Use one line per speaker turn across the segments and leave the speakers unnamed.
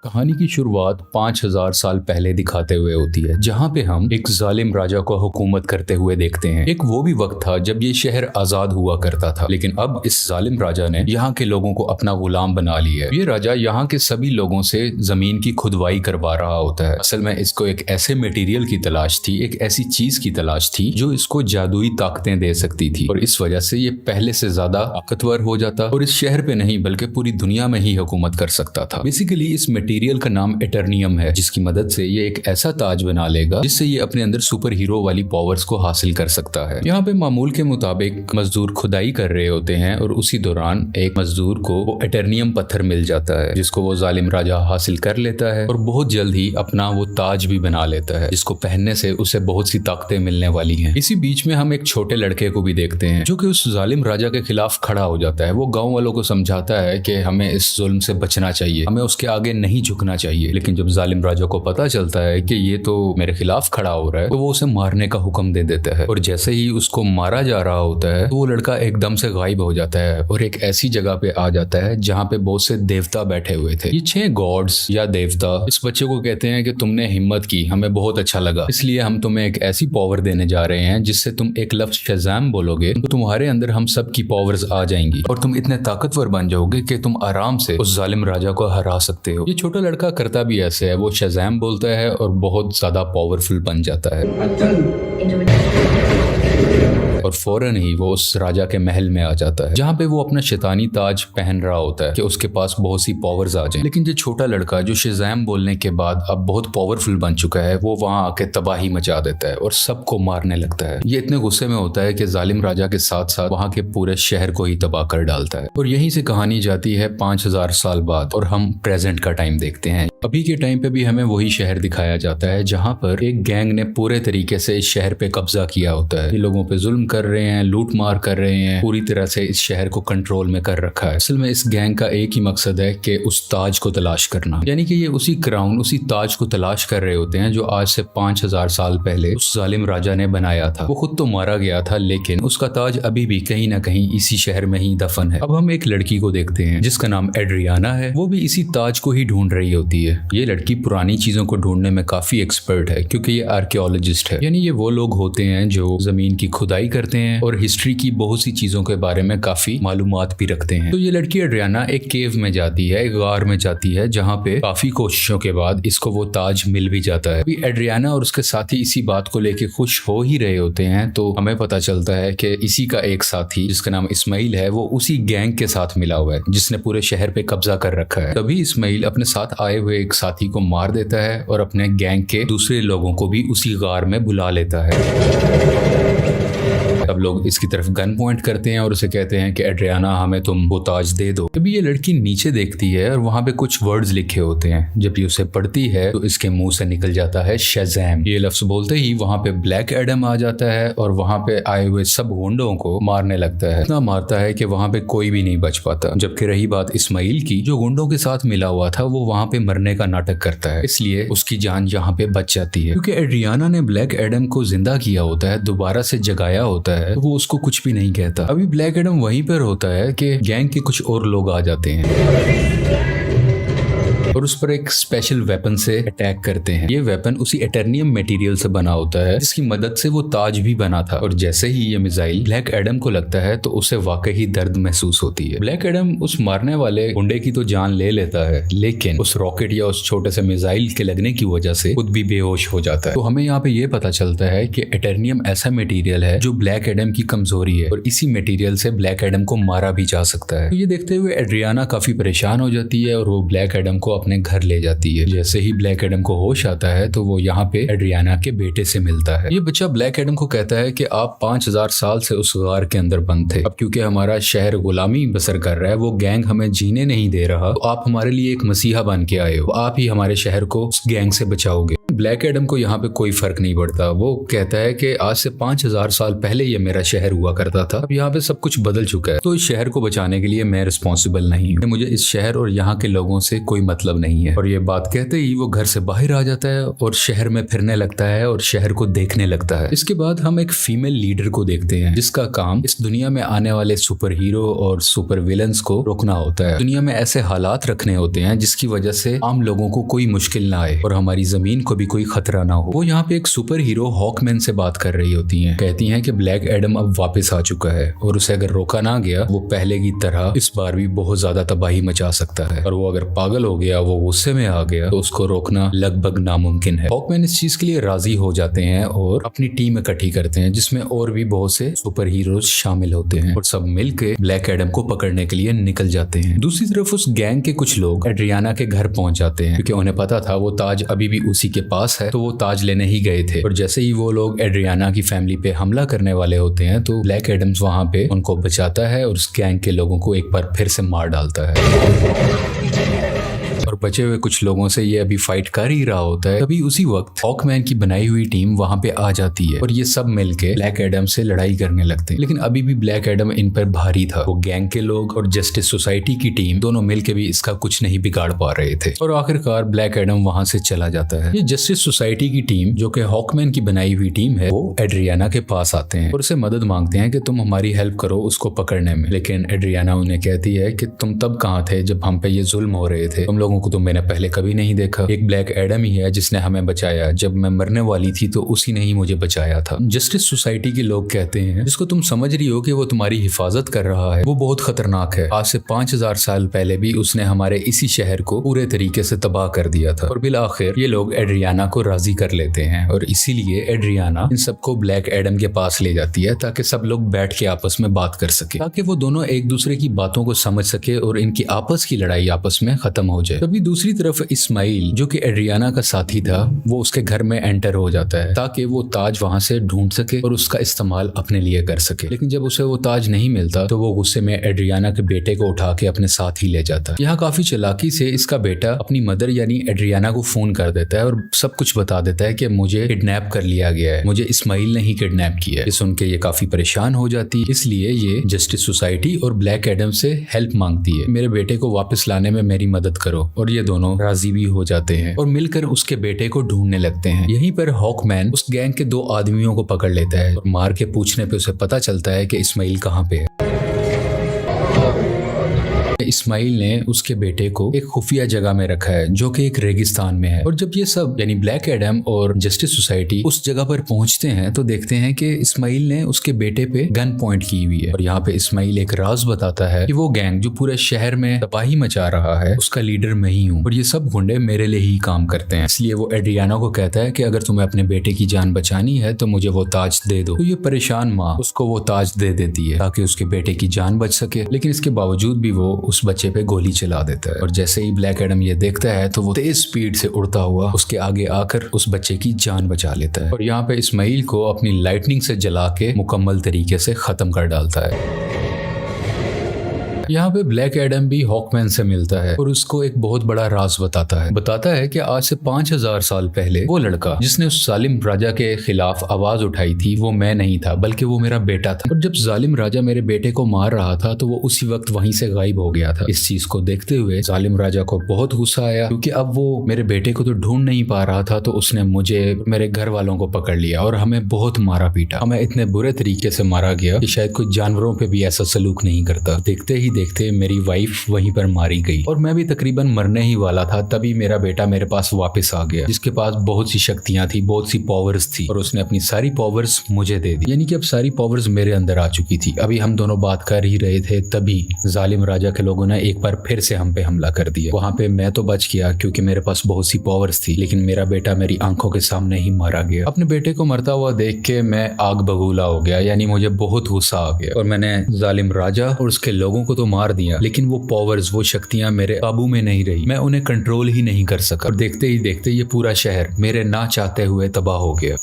कहानी की शुरुआत 5000 साल पहले दिखाते हुए होती है, जहाँ पे हम एक जालिम राजा को हुकूमत करते हुए देखते हैं। एक वो भी वक्त था जब ये शहर आजाद हुआ करता था, लेकिन अब इस जालिम राजा ने यहाँ के लोगों को अपना गुलाम बना लिया है। ये राजा यहाँ के सभी लोगों से जमीन की खुदवाई करवा रहा होता है। असल में इसको एक ऐसे मटेरियल की तलाश थी, एक ऐसी चीज की तलाश थी जो इसको जादुई ताकतें दे सकती थी, और इस वजह से ये पहले से ज्यादा ताकतवर हो जाता और इस शहर पे नहीं बल्कि पूरी दुनिया में ही हुकूमत कर सकता था। बेसिकली इस मटेरियल का नाम एटर्नियम है, जिसकी मदद से ये एक ऐसा ताज बना लेगा जिससे ये अपने अंदर सुपर हीरो वाली पावर्स को हासिल कर सकता है। यहाँ पे मामूल के मुताबिक मजदूर खुदाई कर रहे होते हैं और उसी दौरान एक मजदूर को वो एटर्नियम पत्थर मिल जाता है, जिसको वो जालिम राजा हासिल कर लेता है और बहुत जल्द ही अपना वो ताज भी बना लेता है, जिसको पहनने से उसे बहुत सी ताकतें मिलने वाली हैं। इसी बीच में हम एक छोटे लड़के को भी देखते हैं जो कि उस जालिम राजा के खिलाफ खड़ा हो जाता है। वो गाँव वालों को समझाता है कि हमें इस जुल्म से बचना चाहिए, हमें उसके आगे नहीं झुकना चाहिए। लेकिन जब जालिम राजा को पता चलता है कि ये तो मेरे खिलाफ खड़ा हो रहा है, तो वो उसे मारने का हुक्म दे देता है। और जैसे ही उसको मारा जा रहा होता है तो वो लड़का एकदम से गायब हो जाता है और एक ऐसी जगह पे आ जाता है जहाँ पे बहुत से देवता बैठे हुए थे। ये 6 गॉड्स या देवता इस बच्चे को कहते हैं कि तुमने हिम्मत की, हमें बहुत अच्छा लगा, इसलिए हम तुम्हें एक ऐसी पावर देने जा रहे हैं जिससे तुम एक लफ्ज शज़ाम बोलोगे तो तुम्हारे अंदर हम सब की पावर्स आ जाएंगी और तुम इतने ताकतवर बन जाओगे कि तुम आराम से उस जालिम राजा को हरा सकते हो। ये छोटा लड़का करता भी ऐसे है, वो शज़ाम बोलता है और बहुत ज्यादा पावरफुल बन जाता है और फौरन ही वो उस राजा के महल में आ जाता है, जहाँ पे वो अपना शैतानी ताज पहन रहा होता है कि उसके पास बहुत सी पावर्स आ जाएं। लेकिन ये छोटा लड़का जो शज़ाम बोलने के बाद अब बहुत पावरफुल बन चुका है, वो वहाँ आके तबाही मचा देता है और सबको मारने लगता है। ये इतने गुस्से में होता है कि जालिम राजा के साथ साथ वहाँ के पूरे शहर को ही तबाह कर डालता है। और यहीं से कहानी जाती है 5000 साल बाद और हम प्रेजेंट का टाइम देखते हैं। अभी के टाइम पे भी हमें वही शहर दिखाया जाता है जहाँ पर एक गैंग ने पूरे तरीके से इस शहर पे कब्जा किया होता है। ये लोगों पे जुल्म कर रहे हैं, लूट मार कर रहे हैं, पूरी तरह से इस शहर को कंट्रोल में कर रखा है। असल में इस गैंग का एक ही मकसद है कि उस ताज को तलाश करना, यानी कि ये उसी क्राउन, उसी ताज को तलाश कर रहे होते हैं जो आज से 5000 साल पहले उस जालिम राजा ने बनाया था। वो खुद तो मारा गया था, लेकिन उसका ताज अभी भी कहीं ना कहीं इसी शहर में ही दफन है। अब हम एक लड़की को देखते हैं जिसका नाम एड्रियाना है। वो भी इसी ताज को ही ढूंढ रही होती है। ये लड़की पुरानी चीजों को ढूंढने में काफी एक्सपर्ट है, क्योंकि ये आर्कियोलॉजिस्ट है, यानी ये वो लोग होते हैं जो जमीन की खुदाई करते हैं और हिस्ट्री की बहुत सी चीजों के बारे में काफी मालूमात भी रखते हैं। तो ये लड़की एड्रियाना एक केव में जाती है, एक गार में जाती है, जहाँ पे काफी कोशिशों के बाद इसको वो ताज मिल भी जाता है। अभी एड्रियाना और उसके साथी इसी बात को लेके खुश हो ही रहे होते हैं तो हमें पता चलता है कि इसी का एक साथी जिसका नाम इस्माइल है, वो उसी गैंग के साथ मिला हुआ है जिसने पूरे शहर पे कब्जा कर रखा है। तभी इस्माइल अपने साथ आए हुए एक साथी को मार देता है और अपने गैंग के दूसरे लोगों को भी उसी गार में बुला लेता है। अब लोग इसकी तरफ गन पॉइंट करते हैं और उसे कहते हैं कि एड्रियाना, हमें तुम वो ताज दे दो। तभी ये लड़की नीचे देखती है और वहां पे कुछ वर्ड्स लिखे होते हैं। जब ये उसे पढ़ती है तो इसके मुंह से निकल जाता है शज़ाम। ये लफ्ज बोलते ही वहां पे ब्लैक एडम आ जाता है और वहां पे आए हुए सब गुंडों को मारने लगता है। इतना मारता है कि वहां पे कोई भी नहीं बच पाता। जबकि रही बात इस्माइल की, जो गुंडों के साथ मिला हुआ था, वो वहां पे मरने का नाटक करता है, इसलिए उसकी जान यहाँ पे बच जाती है। क्योंकि एड्रियाना ने ब्लैक एडम को जिंदा किया होता है, दोबारा से जगाया होता है, तो वो उसको कुछ भी नहीं कहता। अभी ब्लैक एडम वहीं पर होता है कि गैंग के कुछ और लोग आ जाते हैं और उस पर एक स्पेशल वेपन से अटैक करते हैं। ये वेपन उसी एटर्नियम मटेरियल से बना होता है जिसकी मदद से वो ताज भी बना था। और जैसे ही ये मिसाइल ब्लैक एडम को लगता है तो उसे वाकई दर्द महसूस होती है। ब्लैक एडम उस मारने वाले गुंडे की तो जान ले लेता है, लेकिन उस रॉकेट या उस छोटे से मिसाइल के लगने की वजह से खुद भी बेहोश हो जाता है। तो हमें यहाँ पे ये पता चलता है कि एटर्नियम ऐसा मटेरियल है जो ब्लैक एडम की कमजोरी है और इसी मटेरियल से ब्लैक एडम को मारा भी जा सकता है। तो ये देखते हुए एड्रियाना काफी परेशान हो जाती है और वो ब्लैक एडम को अपने घर ले जाती है। जैसे ही ब्लैक एडम को होश आता है तो वो यहाँ पे एड्रियाना के बेटे से मिलता है। ये बच्चा ब्लैक एडम को कहता है कि आप 5000 साल से उस गार के अंदर बंद थे, अब क्योंकि हमारा शहर गुलामी बसर कर रहा है, वो गैंग हमें जीने नहीं दे रहा, तो आप हमारे लिए एक मसीहा बन के आए हो, आप ही हमारे शहर को उस गैंग से बचाओगे। ब्लैक एडम को यहाँ पे कोई फर्क नहीं पड़ता। वो कहता है कि आज से 5000 साल पहले ये मेरा शहर हुआ करता था, अब यहाँ पे सब कुछ बदल चुका है, तो इस शहर को बचाने के लिए मैं रिस्पॉन्सिबल नहीं हूँ, मुझे इस शहर और यहाँ के लोगों से कोई मतलब नहीं है। और ये बात कहते ही वो घर से बाहर आ जाता है और शहर में फिरने लगता है और शहर को देखने लगता है। इसके बाद हम एक फीमेल लीडर को देखते हैं जिसका काम इस दुनिया में आने वाले सुपर हीरो और सुपर विलन्स को रोकना होता है। दुनिया में ऐसे हालात रखने होते हैं जिसकी वजह से आम लोगों को कोई मुश्किल ना आए और हमारी जमीन को भी कोई खतरा ना हो। वो यहाँ पे एक सुपर हीरो हॉकमैन से बात कर रही होती हैं। कहती हैं कि ब्लैक एडम अब वापस आ चुका है और उसे अगर रोका ना गया वो पहले की तरह इस बार भी बहुत ज्यादा तबाही मचा सकता है, और वो अगर पागल हो गया, वो गुस्से में आ गया, तो उसको रोकना लगभग नामुमकिन है। हॉकमैन इस चीज के लिए राजी हो जाते हैं और अपनी टीम इकट्ठी करते हैं जिसमें और भी बहुत से सुपर हीरोज शामिल होते हैं और सब मिलकर ब्लैक एडम को पकड़ने के लिए निकल जाते हैं। दूसरी तरफ उस गैंग के कुछ लोग एड्रियाना के घर पहुंच जाते हैं क्योंकि उन्हें पता था वो ताज अभी भी उसी के पास है, तो वो ताज लेने ही गए थे। और जैसे ही वो लोग एड्रियाना की फैमिली पे हमला करने वाले होते हैं तो ब्लैक एडम्स वहां पे उनको बचाता है और उस गैंग के लोगों को एक बार फिर से मार डालता है। और बचे हुए कुछ लोगों से ये अभी फाइट कर ही रहा होता है, तभी उसी वक्त हॉकमैन की बनाई हुई टीम वहां पे आ जाती है और ये सब मिलके ब्लैक एडम से लड़ाई करने लगते हैं। लेकिन अभी भी ब्लैक एडम इन पर भारी था। वो गैंग के लोग और जस्टिस सोसाइटी की टीम दोनों मिलके भी इसका कुछ नहीं बिगाड़ पा रहे थे और आखिरकार ब्लैक एडम वहां से चला जाता है। ये जस्टिस सोसाइटी की टीम जो कि हॉकमैन की बनाई हुई टीम है, वो एड्रियाना के पास आते हैं और उसे मदद मांगते हैं कि तुम हमारी हेल्प करो उसको पकड़ने में। लेकिन एड्रियाना उन्हें कहती है कि तुम तब कहाँ थे जब हम पे ये जुल्म हो रहे थे, तुम लोगों को तो मैंने पहले कभी नहीं देखा। एक ब्लैक एडम ही है जिसने हमें बचाया, जब मैं मरने वाली थी तो उसी ने ही मुझे बचाया था। जस्टिस सोसाइटी के लोग कहते हैं जिसको तुम समझ रही हो कि वो तुम्हारी हिफाजत कर रहा है, वो बहुत खतरनाक है। आज से 5000 साल पहले भी उसने हमारे इसी शहर को पूरे तरीके से तबाह कर दिया था। और बिल आखिर ये लोग एड्रियाना को राजी कर लेते हैं और इसीलिए एड्रियाना इन सबको ब्लैक एडम के पास ले जाती है ताकि सब लोग बैठ के आपस में बात कर सके, ताकि वो दोनों एक दूसरे की बातों को समझ सके और इनकी आपस की लड़ाई आपस में खत्म हो जाए। तभी दूसरी तरफ इस्माइल जो कि एड्रियाना का साथी था, वो उसके घर में एंटर हो जाता है ताकि वो ताज वहां से ढूंढ सके और उसका इस्तेमाल अपने लिए कर सके। लेकिन जब उसे वो ताज नहीं मिलता तो वो गुस्से में एड्रियाना के बेटे को उठा के अपने साथ ही ले जाता है। यहाँ काफी चालाकी से इसका बेटा अपनी मदर यानी एड्रियाना को फोन कर देता है और सब कुछ बता देता है कि मुझे किडनैप कर लिया गया है, मुझे इस्माइल ने ही किडनैप किया है। ये सुन के ये काफी परेशान हो जाती है, इसलिए ये जस्टिस सोसाइटी और ब्लैक एडम से हेल्प मांगती है, मेरे बेटे को वापस लाने में मेरी मदद करो। और ये दोनों राजी भी हो जाते हैं और मिलकर उसके बेटे को ढूंढने लगते हैं। यहीं पर हॉकमैन उस गैंग के 2 आदमियों को पकड़ लेता है और मार के पूछने पे उसे पता चलता है कि इस्माइल कहाँ पे है। इस्माइल ने उसके बेटे को एक खुफिया जगह में रखा है जो कि एक रेगिस्तान में है। और जब ये सब यानी ब्लैक एडम और जस्टिस सोसाइटी उस जगह पर पहुंचते हैं तो देखते हैं कि इस्माइल ने उसके बेटे पे गन पॉइंट की हुई है। और यहाँ पे इस्माइल एक राज बताता है कि वो गैंग जो पूरे शहर में तबाही मचा रहा है उसका लीडर मैं ही हूँ और ये सब गुंडे मेरे लिए ही काम करते हैं। इसलिए वो एड्रियाना को कहता है कि अगर तुम्हें अपने बेटे की जान बचानी है तो मुझे वो ताज दे दो। तो ये परेशान माँ उसको वो ताज दे देती है ताकि उसके बेटे की जान बच सके, लेकिन इसके बावजूद भी वो उस बच्चे पे गोली चला देता है। और जैसे ही ब्लैक एडम ये देखता है तो वो तेज स्पीड से उड़ता हुआ उसके आगे आकर उस बच्चे की जान बचा लेता है और यहाँ पे इस्माइल को अपनी लाइटनिंग से जला के मुकम्मल तरीके से खत्म कर डालता है। यहाँ पे ब्लैक एडम भी हॉकमैन से मिलता है और उसको एक बहुत बड़ा राज बताता है कि आज से 5000 साल पहले वो लड़का जिसने उस जालिम राजा के खिलाफ आवाज उठाई थी वो मैं नहीं था बल्कि वो मेरा बेटा था। और जब जालिम राजा मेरे बेटे को मार रहा था तो वो उसी वक्त वहीं से गायब हो गया था। इस चीज को देखते हुए जालिम राजा को बहुत गुस्सा आया क्योंकि अब वो मेरे बेटे को तो ढूंढ नहीं पा रहा था, तो उसने मुझे मेरे घर वालों को पकड़ लिया और हमें बहुत मारा पीटा। हमें इतने बुरे तरीके से मारा गया कि शायद कोई जानवरों पे भी ऐसा सलूक नहीं करता। देखते ही देखते मेरी वाइफ वहीं पर मारी गई और मैं भी तकरीबन मरने ही वाला था, तभी मेरा बेटा मेरे पास वापस आ गया जिसके पास बहुत सी शक्तियां थी, बहुत सी पावर्स थी और उसने अपनी सारी पावर्स मुझे दे दी, यानी कि अब सारी पावर्स मेरे अंदर आ चुकी थी। अभी हम दोनों बात कर ही रहे थे तभी जालिम राजा के लोगों ने एक बार फिर से हम पे हमला कर दिया। वहां पे मैं तो बच गया क्योंकि मेरे पास बहुत सी पावर्स थी, लेकिन मेरा बेटा मेरी आंखों के सामने ही मारा गया। अपने बेटे को मरता हुआ देख के मैं आग बगूला हो गया, यानी मुझे बहुत गुस्सा आ गया और मैंने जालिम राजा और उसके लोगों को तो मार दिया, लेकिन वो पावर्स, वो शक्तियां मेरे काबू में नहीं रही, मैं उन्हें कंट्रोल ही नहीं कर सका और देखते ही देखते ये पूरा शहर मेरे ना चाहते हुए तबाह हो गया।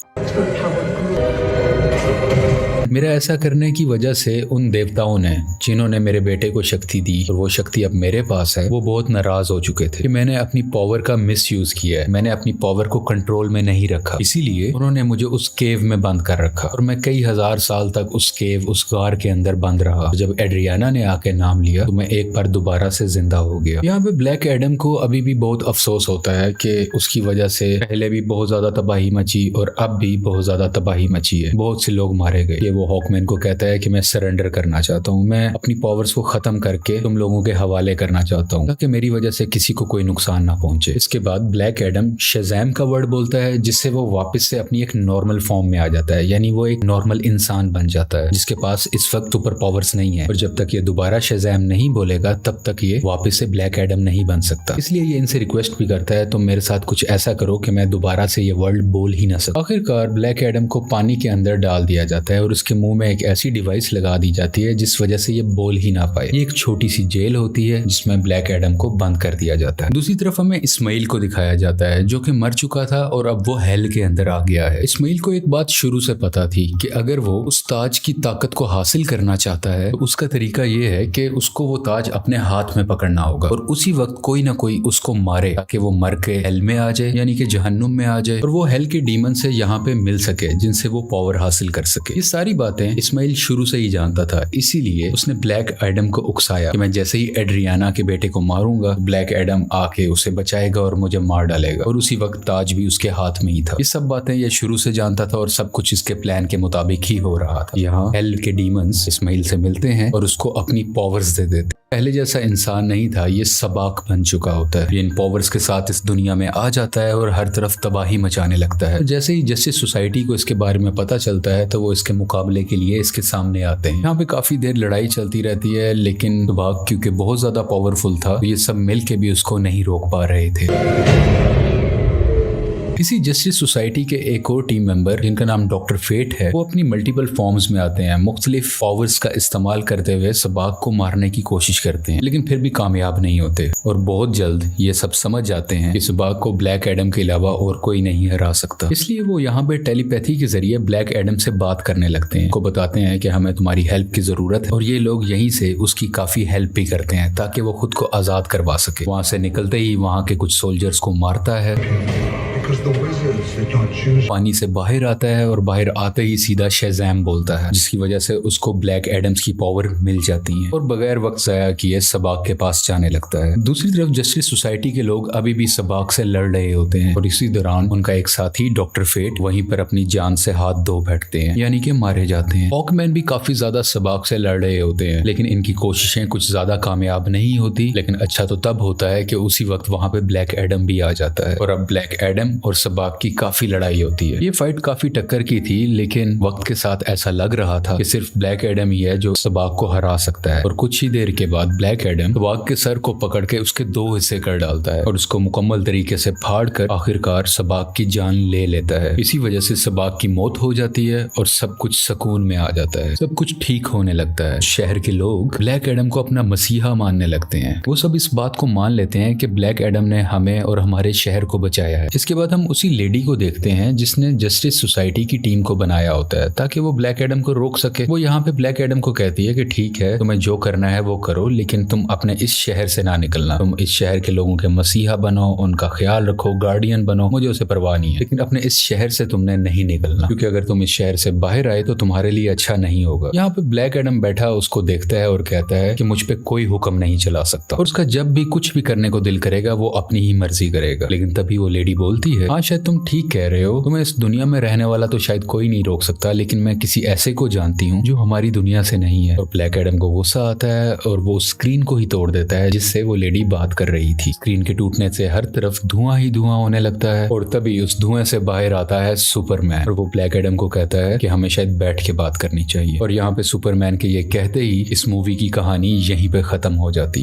मेरा ऐसा करने की वजह से उन देवताओं ने, जिन्होंने मेरे बेटे को शक्ति दी और वो शक्ति अब मेरे पास है, वो बहुत नाराज हो चुके थे कि मैंने अपनी पावर का मिसयूज किया है, मैंने अपनी पावर को कंट्रोल में नहीं रखा। इसीलिए उन्होंने मुझे उस केव में बंद कर रखा और मैं कई हजार साल तक उस केव, उस गार के अंदर बंद रहा। जब एड्रियाना ने आके नाम लिया तो मैं एक बार दोबारा से जिंदा हो गया। यहाँ पे ब्लैक एडम को अभी भी बहुत अफसोस होता है कि उसकी वजह से पहले भी बहुत ज्यादा तबाही मची और अब भी बहुत ज्यादा तबाही मची है, बहुत से लोग मारे गए। ये वो हॉकमैन को कहता है कि मैं सरेंडर करना चाहता हूँ, मैं अपनी पावर्स को खत्म करके तुम लोगों के हवाले करना चाहता हूँ ताकि मेरी वजह से किसी को कोई नुकसान ना पहुंचे। इसके बाद ब्लैक एडम शज़ैम का वर्ड बोलता है, जिससे वो वापस से अपनी एक नॉर्मल फॉर्म में आ जाता है, यानी वो एक नॉर्मल इंसान बन जाता है जिसके पास इस वक्त सुपर पावर्स नहीं है। और जब तक ये दोबारा शज़ैम नहीं बोलेगा तब तक ये वापस से ब्लैक एडम नहीं बन सकता। इसलिए ये इनसे रिक्वेस्ट भी करता है, तुम मेरे साथ कुछ ऐसा करो कि मैं दोबारा से ये वर्ड बोल ही ना सकूं। आखिरकार ब्लैक एडम को पानी के अंदर डाल दिया जाता है और उसके मुंह में एक ऐसी डिवाइस लगा दी जाती है जिस वजह से ये बोल ही ना पाए। ये एक छोटी सी जेल होती है जिसमें ब्लैक एडम को बंद कर दिया जाता है। दूसरी तरफ हमें इस्माइल को दिखाया जाता है जो कि मर चुका था और अब वो हेल के अंदर आ गया है। इस्माइल को एक बात शुरू से पता थी कि अगर वो उस ताज की ताकत को हासिल करना चाहता है तो उसका तरीका ये है कि उसको वो ताज अपने हाथ में पकड़ना होगा और उसी वक्त कोई ना कोई उसको मारे ताकि वो मर के हेल में आ जाए, यानी कि जहन्नुम में आ जाए और वो हेल के डीमन से यहाँ पे मिल सके जिनसे वो पावर हासिल कर सके। ये सारी बातें इस्माइल शुरू से ही जानता था, इसीलिए उसने ब्लैक एडम को उकसाया कि मैं जैसे ही एड्रियाना के बेटे को मारूंगा ब्लैक एडम आके उसे बचाएगा और मुझे मार डालेगा और उसी वक्त ताज भी उसके हाथ में ही था। ये सब बातें ये शुरू से जानता था और सब कुछ इसके प्लान के मुताबिक ही हो रहा था। यहाँ हेल के डीमंस इस्माइल से मिलते हैं और उसको अपनी पावर्स दे देते। पहले जैसा इंसान नहीं था, ये सबाक बन चुका होता है। ये इन पावर्स के साथ इस दुनिया में आ जाता है और हर तरफ तबाही मचाने लगता है। जैसे ही जस्टिस सोसाइटी को इसके बारे में पता चलता है तो वो इसके मुकाबले के लिए इसके सामने आते हैं। यहाँ पे काफी देर लड़ाई चलती रहती है, लेकिन सबाक क्योंकि बहुत ज्यादा पावरफुल था, ये सब मिल के भी उसको नहीं रोक पा रहे थे। इसी जस्टिस सोसाइटी के एक और टीम मेंबर जिनका नाम डॉक्टर फेट है, वो अपनी मल्टीपल फॉर्म्स में आते हैं, मुख्तलिफ पावर्स का इस्तेमाल करते हुए सबाक को मारने की कोशिश करते हैं, लेकिन फिर भी कामयाब नहीं होते और बहुत जल्द ये सब समझ जाते हैं कि सबाक को ब्लैक एडम के अलावा और कोई नहीं हरा सकता। इसलिए वो यहाँ पे टेलीपैथी के जरिए ब्लैक एडम से बात करने लगते हैं, को बताते हैं कि हमें तुम्हारी हेल्प की जरूरत है और ये लोग यहीं से उसकी काफी हेल्प भी करते हैं ताकि वो खुद को आजाद करवा सके। वहां से निकलते ही वहां के कुछ सोल्जर्स को मारता है, पानी से बाहर आता है और बाहर आते ही सीधा शज़ैम बोलता है, जिसकी वजह से उसको ब्लैक एडम्स की पावर मिल जाती है और बगैर वक्त ज़ाया किए सबाक के पास जाने लगता है। दूसरी तरफ जस्टिस सोसाइटी के लोग अभी भी सबाक से लड़ रहे होते हैं और इसी दौरान उनका एक साथी डॉक्टर फेट वहीं पर अपनी जान से हाथ धो बैठते हैं, यानी कि मारे जाते हैं। हॉकमैन भी काफी ज्यादा सबाक से लड़ रहे होते हैं, लेकिन इनकी कोशिशें कुछ ज्यादा कामयाब नहीं होती। लेकिन अच्छा तो तब होता है कि उसी वक्त वहां पे ब्लैक एडम भी आ जाता है और अब ब्लैक एडम और सबाक की काफी लड़ाई होती है। ये फाइट काफी टक्कर की थी, लेकिन वक्त के साथ ऐसा लग रहा था कि सिर्फ ब्लैक एडम ही है जो सबाक को हरा सकता है। और कुछ ही देर के बाद ब्लैक एडम सबाक के सर को पकड़ के उसके 2 हिस्से कर डालता है और उसको मुकम्मल तरीके से फाड़ कर आखिरकार सबाक की जान ले लेता है। इसी वजह से सबाक की मौत हो जाती है और सब कुछ सुकून में आ जाता है, सब कुछ ठीक होने लगता है। शहर के लोग ब्लैक एडम को अपना मसीहा मानने लगते हैं। वो सब इस बात को मान लेते हैं कि ब्लैक एडम ने हमें और हमारे शहर को बचाया है। इसके बाद हम उसी लेडी को देखते हैं जिसने जस्टिस सोसाइटी की टीम को बनाया होता है ताकि वो ब्लैक एडम को रोक सके। वो यहाँ पे ब्लैक एडम को कहती है कि ठीक है, तुम्हें जो करना है वो करो, लेकिन तुम अपने इस शहर से ना निकलना। तुम इस शहर के लोगों के मसीहा बनो, उनका ख्याल रखो, गार्डियन बनो, मुझे उसे परवाह नहीं है, लेकिन अपने इस शहर से तुमने नहीं निकलना, क्योंकि अगर तुम इस शहर से बाहर आए तो तुम्हारे लिए अच्छा नहीं होगा। यहाँ पे ब्लैक एडम बैठा उसको देखता है और कहता है कि मुझ पे कोई हुक्म नहीं चला सकता और उसका जब भी कुछ भी करने को दिल करेगा वो अपनी ही मर्जी करेगा। लेकिन तभी वो लेडी बोलती है, हाँ शायद तुम ठीक कह रहे हो, तुम्हें इस दुनिया में रहने वाला तो शायद कोई नहीं रोक सकता, लेकिन मैं किसी ऐसे को जानती हूँ जो हमारी दुनिया से नहीं है। और ब्लैक एडम को गुस्सा आता है और वो स्क्रीन को ही तोड़ देता है जिससे वो लेडी बात कर रही थी। स्क्रीन के टूटने से हर तरफ धुआं ही धुआं होने लगता है और तभी उस धुएं से बाहर आता है सुपरमैन और वो ब्लैक एडम को कहता है कि हमें शायद बैठ के बात करनी चाहिए। और यहाँ पे सुपरमैन के ये कहते ही इस मूवी की कहानी यहीं पे खत्म हो जाती है।